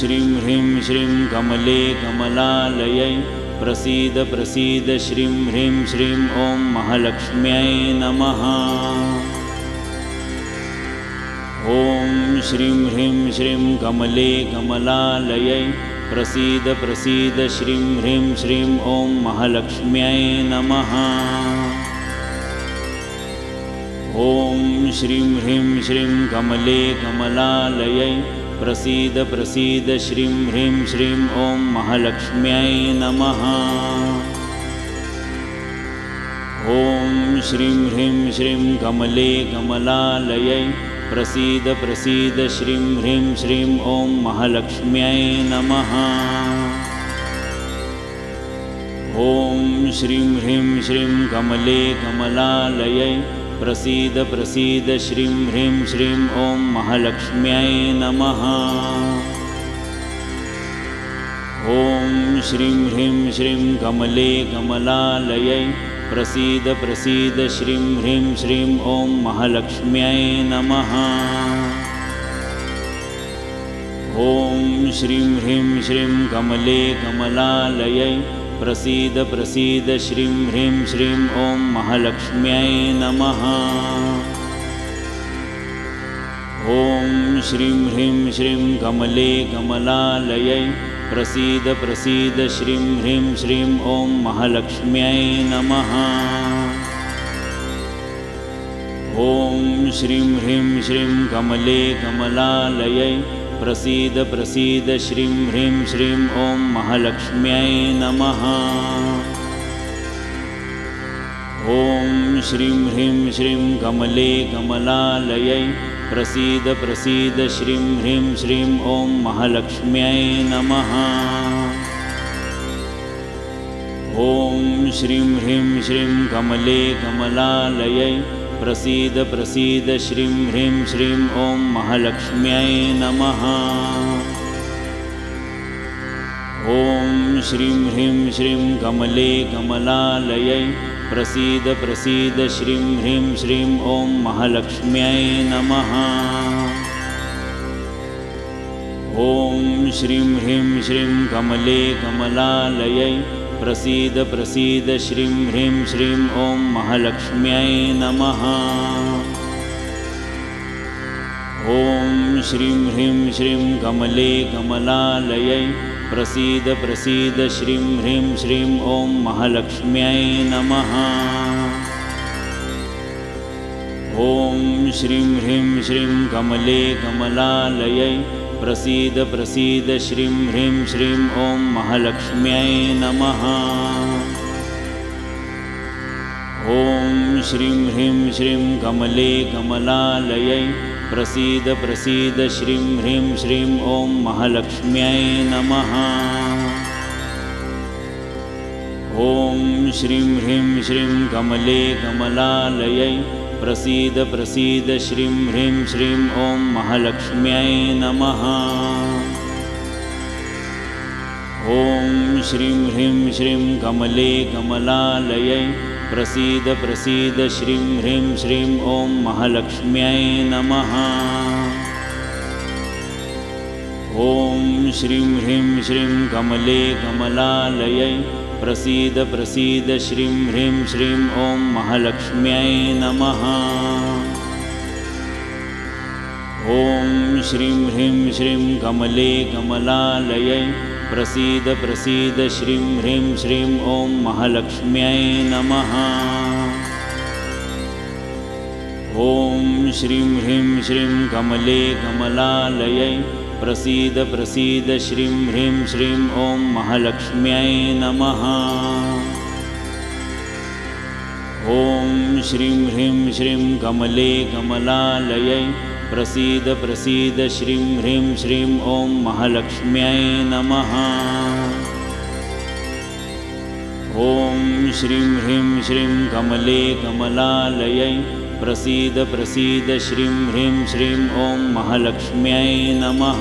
श्रीं ह्रीं श्रीं कमले कमलालयै प्रसीद प्रसीद श्रीं ह्रीं श्रीं ॐ महालक्ष्म्यै नमः। ॐ श्रीं ह्रीं श्रीं कमले कमलालयै प्रसीद प्रसीद श्रीं ह्रीं श्रीं ॐ महालक्ष्म्यै नमः। ॐ श्रीं ह्रीं श्रीं कमले कमलालयै प्रसीद प्रसीद श्रीं ह्रीं श्रीं ॐ महालक्ष्म्यै नमः। ॐ श्रीं ह्रीं श्रीं कमले कमलालयै प्रसीद प्रसीद श्रीं ह्रीं श्रीं ॐ महालक्ष्म्यै नमः। ॐ श्रीं ह्रीं श्रीं कमले कमलालयै प्रसीद प्रसीद श्रीं ह्रीं श्रीं ॐ महालक्ष्म्यै नमः। ॐ श्रीं ह्रीं श्रीं कमले कमलालयै प्रसीद प्रसीद श्रीं ह्रीं श्रीं ॐ महालक्ष्म्यै नमः। ॐ श्रीं ह्रीं श्रीं कमले कमलालयै प्रसीद प्रसीद श्रीं ह्रीं श्रीं ॐ महालक्ष्म्यै नमः। ॐ श्रीं ह्रीं श्रीं कमले कमलालयै प्रसीद प्रसीद श्रीं ह्रीं श्रीं ॐ महालक्ष्म्यै नमः। ॐ श्रीं ह्रीं श्रीं कमले कमलालयै प्रसीद प्रसीद श्रीं ह्रीं श्रीं ॐ महालक्ष्म्यै नमः। ॐ श्रीं ह्रीं श्रीं कमले कमलालयै प्रसीद प्रसीद श्रीं ह्रीं श्रीं ॐ महालक्ष्म्यै नमः। ॐ श्रीं ह्रीं श्रीं कमले कमलालयै प्रसीद प्रसीद श्रीं ह्रीं श्रीं ॐ महालक्ष्म्यै नमः। ॐ श्रीं ह्रीं श्रीं कमले कमलालयै प्रसीद प्रसीद श्रीं ह्रीं श्रीं ॐ महालक्ष्म्यै नमः। ॐ श्रीं ह्रीं श्रीं कमले कमलालयै प्रसीद प्रसीद श्रीं ह्रीं श्रीं ॐ महालक्ष्म्यै नमः। ॐ श्रीं ह्रीं श्रीं कमले कमलालयै प्रसीद प्रसीद श्रीं ह्रीं श्रीं ॐ महालक्ष्म्यै नमः। ॐ श्रीं ह्रीं श्रीं कमले कमलालयै प्रसीद प्रसीद श्रीं ह्रीं श्रीं ॐ महालक्ष्म्यै नमः। ॐ श्रीं ह्रीं श्रीं कमले कमलालयै प्रसीद प्रसीद श्रीं ह्रीं श्रीं ॐ महालक्ष्म्यै नमः। ॐ श्रीं ह्रीं श्रीं कमले कमलालयै प्रसीद प्रसीद श्रीं ह्रीं श्रीं ॐ महालक्ष्म्यै नमः। ॐ श्रीं ह्रीं श्रीं कमले कमलालयै प्रसीद प्रसीद श्रीं ह्रीं श्रीं ॐ महालक्ष्म्यै नमः। ॐ श्रीं ह्रीं श्रीं कमले कमलालयै प्रसीद प्रसीद श्रीं ह्रीं श्रीं ॐ महालक्ष्म्यै नमः। ॐ श्रीं ह्रीं श्रीं कमले कमलालयै प्रसीद प्रसीद श्रीं ह्रीं श्रीं ॐ महालक्ष्म्यै नमः। ॐ श्रीं ह्रीं श्रीं कमले कमलालयै प्रसीद प्रसीद श्रीं ह्रीं श्रीं ॐ महालक्ष्म्यै नमः। ॐ श्रीं ह्रीं श्रीं कमले कमलालयै प्रसीद प्रसीद श्रीं ह्रीं श्रीं ॐ महालक्ष्म्यै नमः। ॐ श्रीं ह्रीं श्रीं कमले कमलालयै प्रसीद प्रसीद श्रीं ह्रीं श्रीं ॐ महालक्ष्म्यै नमः।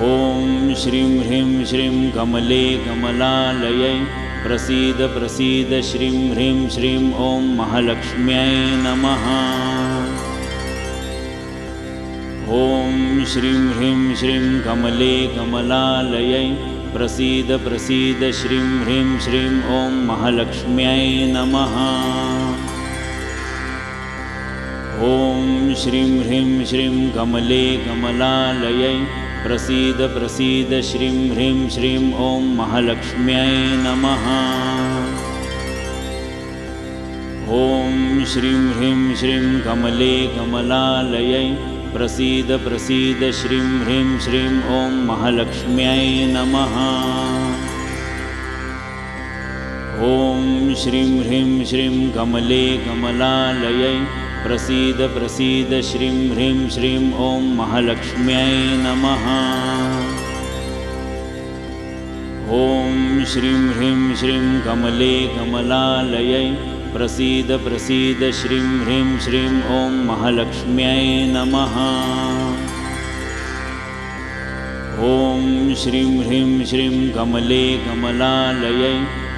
ॐ श्रीं ह्रीं श्रीं कमले कमलालयै प्रसीद प्रसीद श्रीं ह्रीं श्रीं ॐ महालक्ष्म्यै नमः। ॐ श्रीं ह्रीं श्रीं कमले कमलालयै प्रसीद प्रसीद श्रीं ह्रीं श्रीं ॐ महालक्ष्म्यै नमः। ॐ श्रीं ह्रीं श्रीं कमले कमलालयै प्रसीद प्रसीद श्रीं ह्रीं श्रीं ॐ महालक्ष्म्यै नमः। ॐ श्रीं ह्रीं श्रीं कमले कमलालयै प्रसीद प्रसीद श्रीं ह्रीं श्रीं ॐ महालक्ष्म्यै नमः। ॐ श्रीं ह्रीं श्रीं कमले कमलालयै प्रसीद प्रसीद श्रीं ह्रीं श्रीं ॐ महालक्ष्म्यै नमः। ॐ श्रीं ह्रीं श्रीं कमले कमलालयै प्रसीद प्रसीद श्रीं ह्रीं श्रीं ॐ महालक्ष्म्यै नमः। ॐ श्रीं ह्रीं श्रीं कमले कमलालयै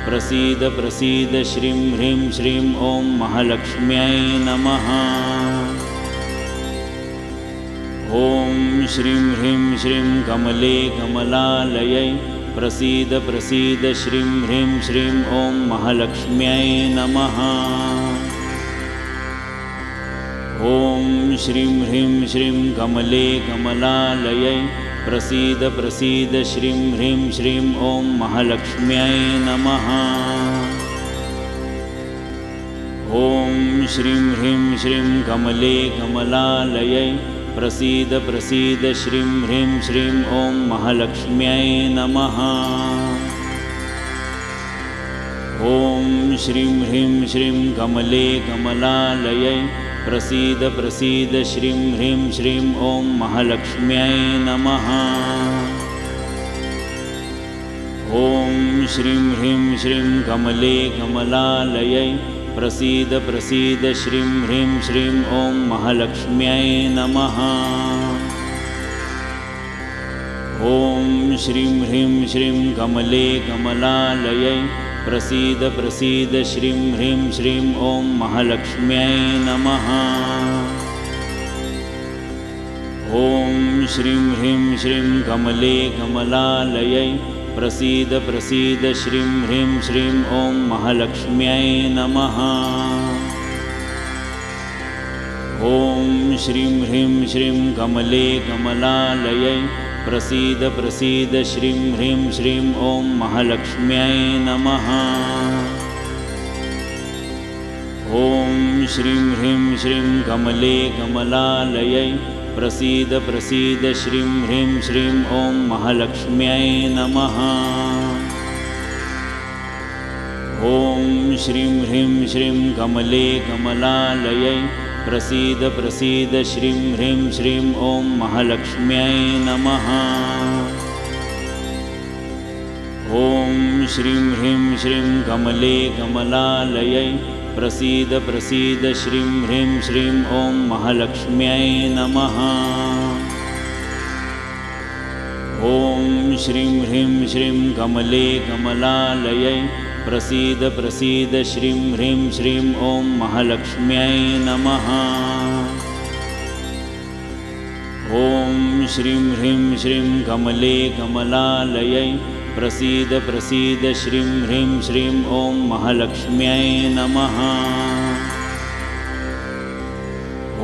प्रसीद प्रसीद श्रीं ह्रीं श्रीं ॐ महालक्ष्म्यै नमः। ॐ श्रीं ह्रीं श्रीं कमले कमलालयै प्रसीद प्रसीद श्रीं ह्रीं श्रीं ॐ महालक्ष्म्यै नमः। ॐ श्रीं ह्रीं श्रीं कमले कमलालयै प्रसीद प्रसीद श्रीं ह्रीं श्रीं ॐ महालक्ष्म्यै नमः। ॐ श्रीं ह्रीं श्रीं कमले कमलालयै प्रसीद प्रसीद श्रीं ह्रीं श्रीं ॐ महालक्ष्म्यै नमः। ॐ श्रीं ह्रीं श्रीं कमले कमलालयै प्रसीद प्रसीद श्रीं ह्रीं श्रीं ॐ महालक्ष्म्यै नमः। ॐ श्रीं ह्रीं श्रीं कमले कमलालयै प्रसीद प्रसीद श्रीं ह्रीं श्रीं ॐ महालक्ष्म्यै नमः। ॐ श्रीं ह्रीं श्रीं कमले कमलालयै प्रसीद प्रसीद श्रीं ह्रीं श्रीं ॐ महालक्ष्म्यै नमः। ॐ श्रीं ह्रीं श्रीं कमले कमलालयै प्रसीद प्रसीद श्रीं ह्रीं श्रीं ॐ महालक्ष्म्यै नमः। ॐ श्रीं ह्रीं श्रीं कमले कमलालयै प्रसीद प्रसीद श्रीं ह्रीं श्रीं ॐ महालक्ष्म्यै नमः। ॐ श्रीं ह्रीं श्रीं कमले कमलालयै प्रसीद प्रसीद श्रीं ह्रीं श्रीं ॐ महालक्ष्म्यै नमः। ॐ श्रीं ह्रीं श्रीं कमले कमलालयै प्रसीद प्रसीद श्रीं ह्रीं श्रीं ॐ महालक्ष्म्यै नमः। ॐ श्रीं ह्रीं श्रीं कमले कमलालयै प्रसीद प्रसीद श्रीं ह्रीं श्रीं ॐ महालक्ष्म्यै नमः। ॐ श्रीं ह्रीं श्रीं कमले कमलालयै प्रसीद प्रसीद श्रीं ह्रीं श्रीं ॐ महालक्ष्म्यै नमः। ॐ श्रीं ह्रीं श्रीं कमले कमलालयै प्रसीद प्रसीद श्रीं ह्रीं श्रीं ॐ महालक्ष्म्यै नमः।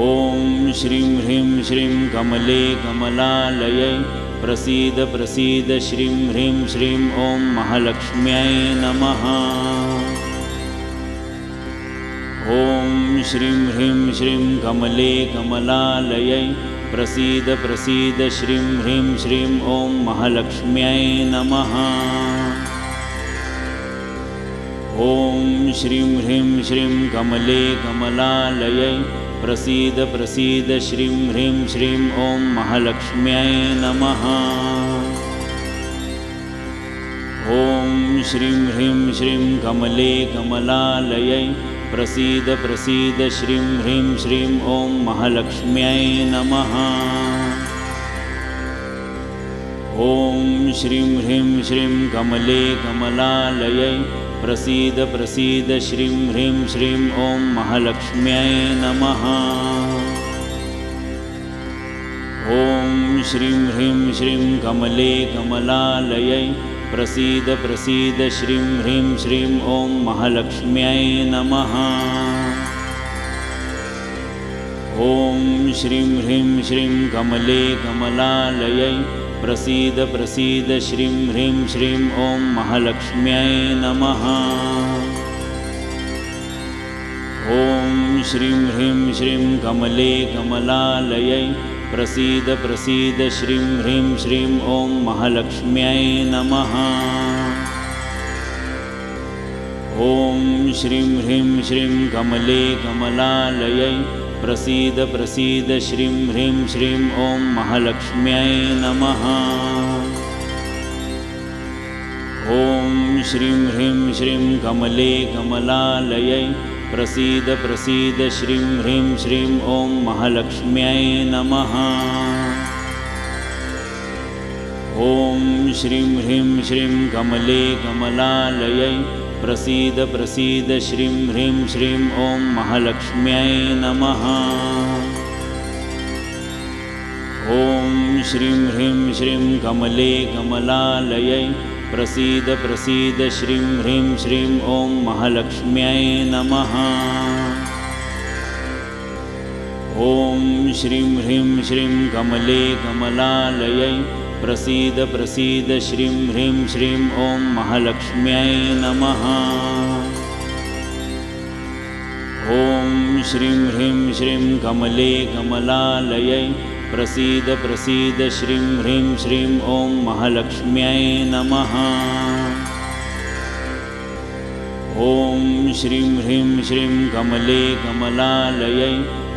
ॐ श्रीं ह्रीं श्रीं कमले कमलालयै प्रसीद प्रसीद श्रीं ह्रीं श्रीं ॐ महालक्ष्म्यै नमः। ॐ श्रीं ह्रीं श्रीं कमले कमलालयै प्रसीद प्रसीद श्रीं ह्रीं श्रीं ॐ महालक्ष्म्यै नमः। ॐ श्रीं ह्रीं श्रीं कमले कमलालयै प्रसीद प्रसीद श्रीं ह्रीं श्रीं ॐ महालक्ष्म्यै नमः। ॐ श्रीं ह्रीं श्रीं कमले कमलालयै प्रसीद प्रसीद श्रीं ह्रीं श्रीं ॐ महालक्ष्म्यै नमः। ॐ श्रीं ह्रीं श्रीं कमले कमलालयै प्रसीद प्रसीद श्रीं ह्रीं श्रीं ॐ महालक्ष्म्यै नमः। ॐ श्रीं ह्रीं श्रीं कमले कमलालयै प्रसीद प्रसीद श्रीं ह्रीं श्रीं ॐ महालक्ष्म्यै नमः। ॐ श्रीं ह्रीं श्रीं कमले कमलालयै प्रसीद प्रसीद श्रीं ह्रीं श्रीं ॐ महालक्ष्म्यै नमः। ॐ श्रीं ह्रीं श्रीं कमले कमलालयै प्रसीद प्रसीद श्रीं ह्रीं श्रीं ॐ महालक्ष्म्यै नमः। ॐ श्रीं ह्रीं श्रीं कमले कमलालयै प्रसीद प्रसीद श्रीं ह्रीं श्रीं ॐ महालक्ष्म्यै नमः। ॐ श्रीं ह्रीं श्रीं कमले कमलालयै प्रसीद प्रसीद श्रीं ह्रीं श्रीं ॐ महालक्ष्म्यै नमः। ॐ श्रीं ह्रीं श्रीं कमले कमलालयै प्रसीद प्रसीद श्रीं ह्रीं श्रीं ॐ महालक्ष्म्यै नमः। ॐ श्रीं ह्रीं श्रीं कमले कमलालयै प्रसीद प्रसीद श्रीं ह्रीं श्रीं ॐ महालक्ष्म्यै नमः। ॐ श्रीं ह्रीं श्रीं कमले कमलालयै प्रसीद प्रसीद श्रीं ह्रीं श्रीं ॐ महालक्ष्म्यै नमः। ॐ श्रीं ह्रीं श्रीं कमले कमलालयै प्रसीद प्रसीद श्रीं ह्रीं श्रीं ॐ महालक्ष्म्यै नमः। ॐ श्रीं ह्रीं श्रीं कमले कमलालयै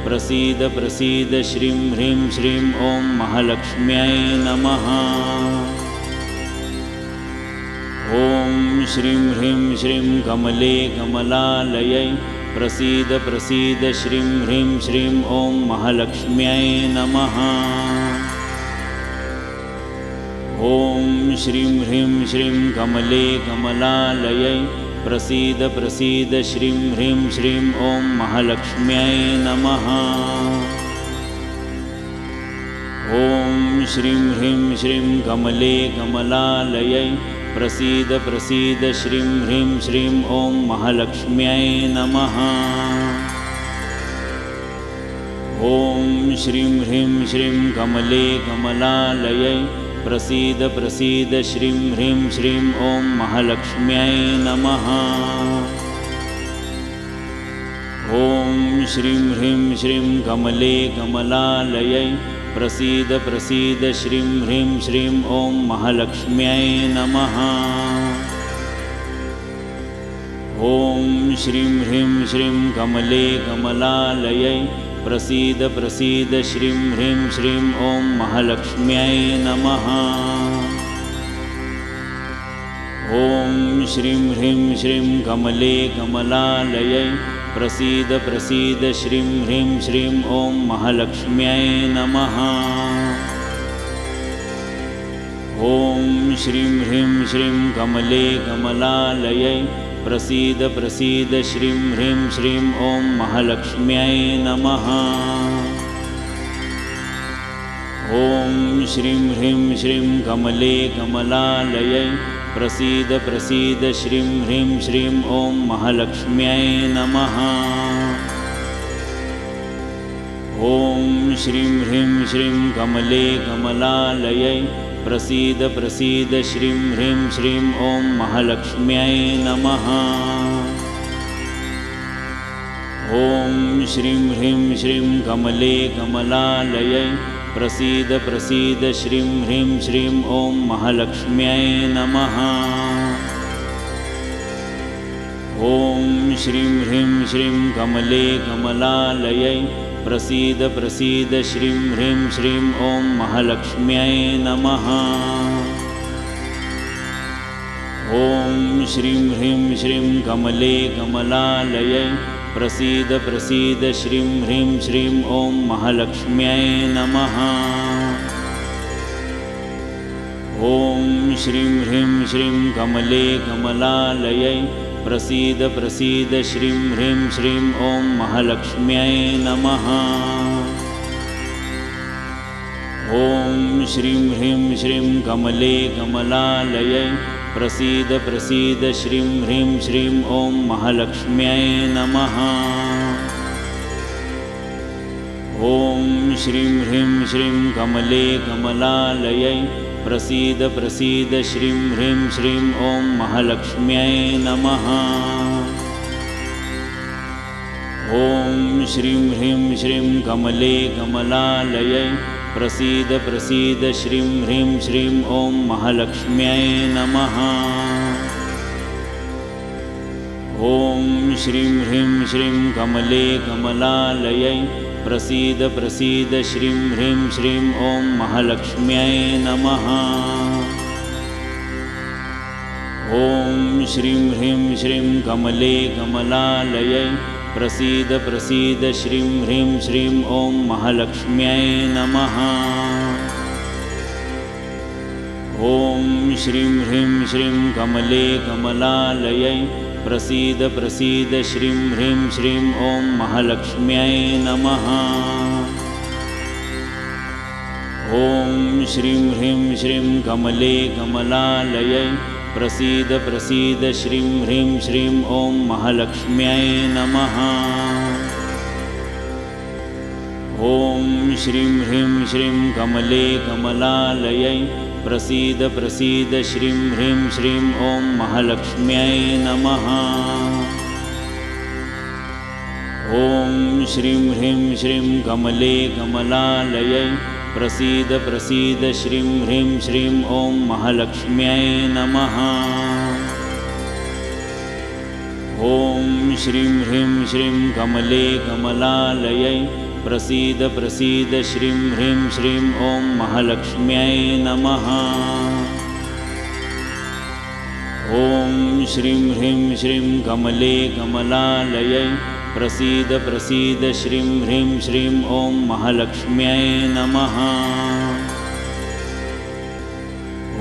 प्रसीद प्रसीद श्रीं ह्रीं श्रीं ॐ महालक्ष्म्यै नमः। ॐ श्रीं ह्रीं श्रीं कमले कमलालयै प्रसीद प्रसीद श्रीं ह्रीं श्रीं ॐ महालक्ष्म्यै नमः। ॐ श्रीं ह्रीं श्रीं कमले कमलालयै प्रसीद प्रसीद श्रीं ह्रीं श्रीं ॐ महालक्ष्म्यै नमः। ॐ श्रीं ह्रीं श्रीं कमले कमलालयै प्रसीद प्रसीद श्रीं ह्रीं श्रीं ॐ महालक्ष्म्यै नमः। ॐ श्रीं ह्रीं श्रीं कमले कमलालयै प्रसीद प्रसीद श्रीं ह्रीं श्रीं ॐ महालक्ष्म्यै नमः। ॐ श्रीं ह्रीं श्रीं कमले कमलालयै प्रसीद प्रसीद श्रीं ह्रीं श्रीं ॐ महालक्ष्म्यै नमः। ॐ श्रीं ह्रीं श्रीं कमले कमलालयै प्रसीद प्रसीद श्रीं ह्रीं श्रीं ॐ महालक्ष्म्यै नमः। ॐ श्रीं ह्रीं श्रीं कमले कमलालयै प्रसीद प्रसीद श्रीं ह्रीं श्रीं ॐ महालक्ष्म्यै नमः। ॐ श्रीं ह्रीं श्रीं कमले कमलालयै प्रसीद प्रसीद श्रीं ह्रीं श्रीं ॐ महालक्ष्म्यै नमः। ॐ श्रीं ह्रीं श्रीं कमले कमलालयै प्रसीद प्रसीद श्रीं ह्रीं श्रीं ॐ महालक्ष्म्यै नमः। ॐ श्रीं ह्रीं श्रीं कमले कमलालयै प्रसीद प्रसीद श्रीं ह्रीं श्रीं ॐ महालक्ष्म्यै नमः। ॐ श्रीं ह्रीं श्रीं कमले कमलालयै प्रसीद प्रसीद श्रीं ह्रीं श्रीं ॐ महालक्ष्म्यै नमः। ॐ श्रीं ह्रीं श्रीं कमले कमलालयै प्रसीद प्रसीद श्रीं ह्रीं श्रीं ॐ महालक्ष्म्यै नमः। ॐ श्रीं ह्रीं श्रीं कमले कमलालयै प्रसीद प्रसीद श्रीं ह्रीं श्रीं ॐ महालक्ष्म्यै नमः। ॐ श्रीं ह्रीं श्रीं कमले कमलालयै प्रसीद प्रसीद श्रीं ह्रीं श्रीं ॐ महालक्ष्म्यै नमः। ॐ श्रीं ह्रीं श्रीं कमले कमलालयै प्रसीद प्रसीद श्रीं ह्रीं श्रीं ॐ महालक्ष्म्यै नमः। ॐ श्रीं ह्रीं श्रीं कमले कमलालयै प्रसीद प्रसीद श्रीं ह्रीं श्रीं ॐ महालक्ष्म्यै नमः। ॐ श्रीं ह्रीं श्रीं कमले कमलालयै प्रसीद प्रसीद श्रीं ह्रीं श्रीं ॐ महालक्ष्म्यै नमः। ॐ श्रीं ह्रीं श्रीं कमले कमलालयै प्रसीद प्रसीद श्रीं ह्रीं श्रीं ॐ महालक्ष्म्यै नमः। ॐ श्रीं ह्रीं श्रीं कमले कमलालयै प्रसीद प्रसीद श्रीं ह्रीं श्रीं ॐ महालक्ष्म्यै नमः। ॐ श्रीं ह्रीं श्रीं कमले कमलालयै प्रसीद प्रसीद श्रीं ह्रीं श्रीं ॐ महालक्ष्म्यै नमः। ॐ श्रीं ह्रीं श्रीं कमले कमलालयै प्रसीद प्रसीद श्रीं ह्रीं श्रीं ॐ महालक्ष्म्यै नमः। ॐ श्रीं ह्रीं श्रीं कमले कमलालयै प्रसीद प्रसीद श्रीं ह्रीं श्रीं ॐ महालक्ष्म्यै नमः। ॐ श्रीं ह्रीं श्रीं कमले कमलालयै प्रसीद प्रसीद श्रीं ह्रीं श्रीं ॐ महालक्ष्म्यै नमः। ॐ श्रीं ह्रीं श्रीं कमले कमलालयै प्रसीद प्रसीद श्रीं ह्रीं श्रीं ॐ महालक्ष्म्यै नमः। ॐ श्रीं ह्रीं श्रीं कमले कमलालयै प्रसीद प्रसीद श्रीं ह्रीं श्रीं ॐ महालक्ष्म्यै नमः।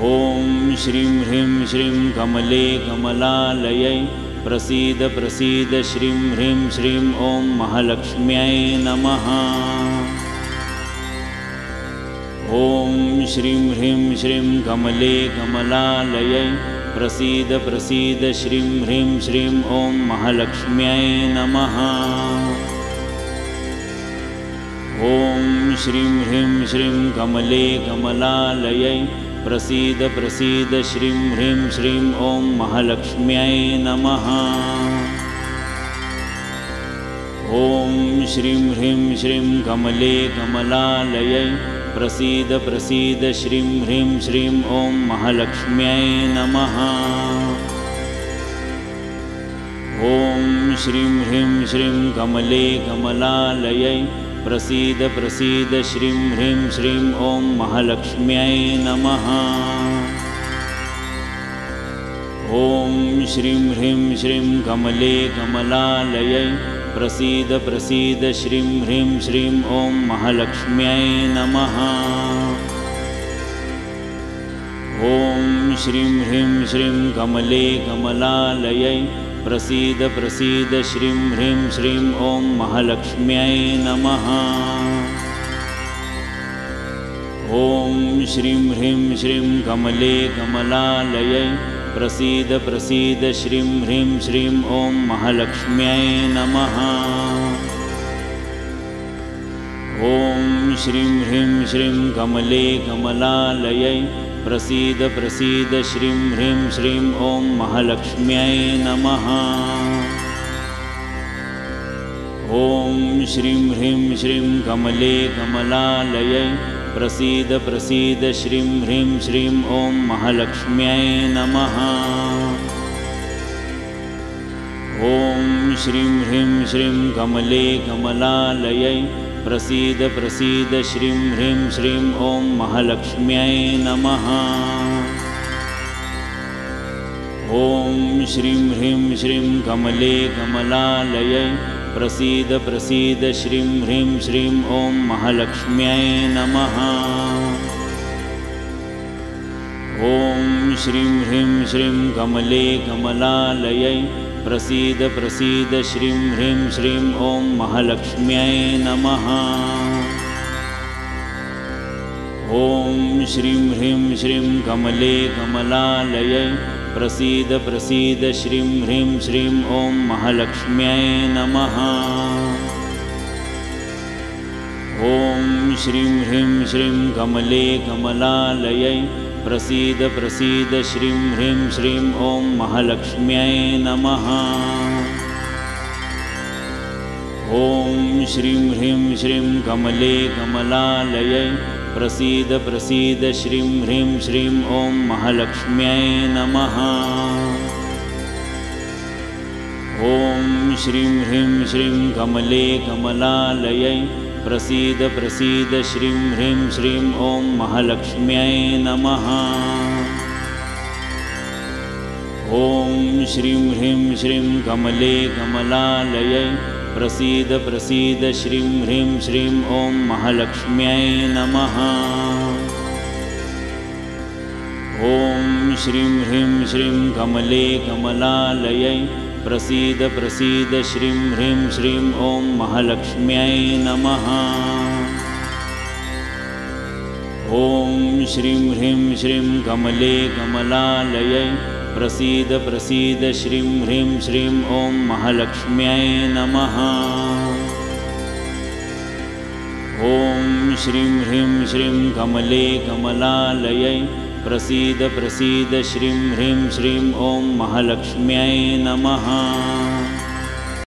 ॐ श्रीं ह्रीं श्रीं कमले कमलालयै प्रसीद प्रसीद श्रीं ह्रीं श्रीं ॐ महालक्ष्म्यै नमः। ॐ श्रीं ह्रीं श्रीं कमले कमलालयै प्रसीद प्रसीद श्रीं ह्रीं श्रीं ॐ महालक्ष्म्यै नमः। ॐ श्रीं ह्रीं श्रीं कमले कमलालयै प्रसीद प्रसीद श्रीं ह्रीं श्रीं ॐ महालक्ष्म्यै नमः। ॐ श्रीं ह्रीं श्रीं कमले कमलालयै प्रसीद प्रसीद श्रीं ह्रीं श्रीं ॐ महालक्ष्म्यै नमः। ॐ श्रीं ह्रीं श्रीं कमले कमलालयै प्रसीद प्रसीद श्रीं ह्रीं श्रीं ॐ महालक्ष्म्यै नमः। ॐ श्रीं ह्रीं श्रीं कमले कमलालयै प्रसीद प्रसीद श्रीं ह्रीं श्रीं ॐ महालक्ष्म्यै नमः। ॐ श्रीं ह्रीं श्रीं कमले कमलालयै प्रसीद प्रसीद श्रीं ह्रीं श्रीं ॐ महालक्ष्म्यै नमः। ॐ श्रीं ह्रीं श्रीं कमले कमलालयै प्रसीद प्रसीद श्रीं ह्रीं श्रीं ॐ महालक्ष्म्यै नमः। ॐ श्रीं ह्रीं श्रीं कमले कमलालयै प्रसीद प्रसीद श्रीं ह्रीं श्रीं ॐ महालक्ष्म्यै नमः। ॐ श्रीं ह्रीं श्रीं कमले कमलालयै प्रसीद प्रसीद श्रीं ह्रीं श्रीं ॐ महालक्ष्म्यै नमः। ॐ श्रीं ह्रीं श्रीं कमले कमलालयै प्रसीद प्रसीद श्रीं ह्रीं श्रीं ॐ महालक्ष्म्यै नमः। ॐ श्रीं ह्रीं श्रीं कमले कमलालयै प्रसीद प्रसीद श्रीं ह्रीं श्रीं ॐ महालक्ष्म्यै नमः। ॐ श्रीं ह्रीं श्रीं कमले कमलालयै प्रसीद प्रसीद श्रीं ह्रीं श्रीं ॐ महालक्ष्म्यै नमः। ॐ श्रीं ह्रीं श्रीं कमले कमलालयै प्रसीद प्रसीद श्रीं ह्रीं श्रीं ॐ महालक्ष्म्यै नमः। ॐ श्रीं ह्रीं श्रीं कमले कमलालयै प्रसीद प्रसीद श्रीं ह्रीं श्रीं ॐ महालक्ष्म्यै नमः। ॐ श्रीं ह्रीं श्रीं कमले कमलालयै प्रसीद प्रसीद श्रीं ह्रीं श्रीं ॐ महालक्ष्म्यै नमः। ॐ श्रीं ह्रीं श्रीं कमले कमलालयै प्रसीद प्रसीद श्रीं ह्रीं श्रीं ॐ महालक्ष्म्यै नमः। ॐ श्रीं ह्रीं श्रीं कमले कमलालयै प्रसीद प्रसीद श्रीं ह्रीं श्रीं ॐ महालक्ष्म्यै नमः। ॐ श्रीं ह्रीं श्रीं कमले कमलालयै प्रसीद प्रसीद श्रीं ह्रीं श्रीं ॐ महालक्ष्म्यै नमः। ॐ श्रीं ह्रीं श्रीं कमले कमलालयै प्रसीद प्रसीद श्रीं ह्रीं श्रीं ॐ महालक्ष्म्यै नमः। ॐ श्रीं ह्रीं श्रीं कमले कमलालयै प्रसीद प्रसीद श्रीं ह्रीं श्रीं ॐ महालक्ष्म्यै नमः।